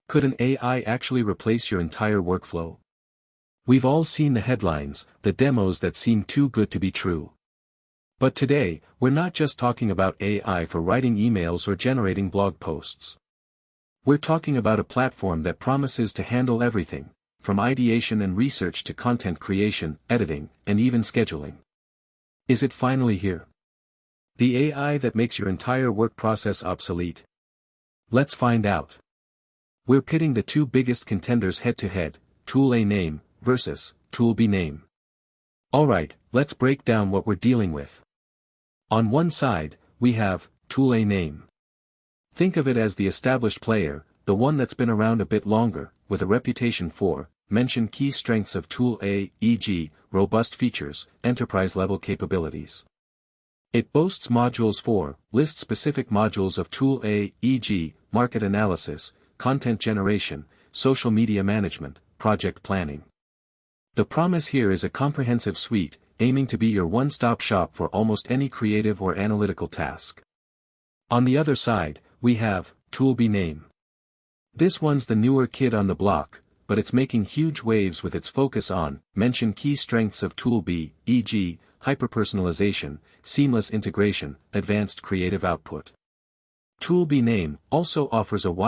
Could an AI actually replace your entire workflow? We've all seen the headlines, the demos that seem too good to be true. But today, we're not just talking about AI for writing emails or generating blog posts. We're talking about a platform that promises to handle everything, from ideation and research to content creation, editing, and even scheduling. Is it finally here? The AI that makes your entire work process obsolete? Let's find out. We're pitting the two biggest contenders head-to-head, Tool A name versus Tool B name. Alright, let's break down what we're dealing with. On one side, we have Tool A name. Think of it as the established player, the one that's been around a bit longer, with a reputation for, mention key strengths of Tool A, e.g., robust features, enterprise-level capabilities. It boasts modules for, list specific modules of Tool A, e.g., market analysis, content generation, social media management, project planning. The promise here is a comprehensive suite, aiming to be your one-stop shop for almost any creative or analytical task. On the other side, we have Tool B name. This one's the newer kid on the block, but it's making huge waves with its focus on, mention key strengths of Tool B, e.g., hyperpersonalization, seamless integration, advanced creative output. Tool B name also offers a wide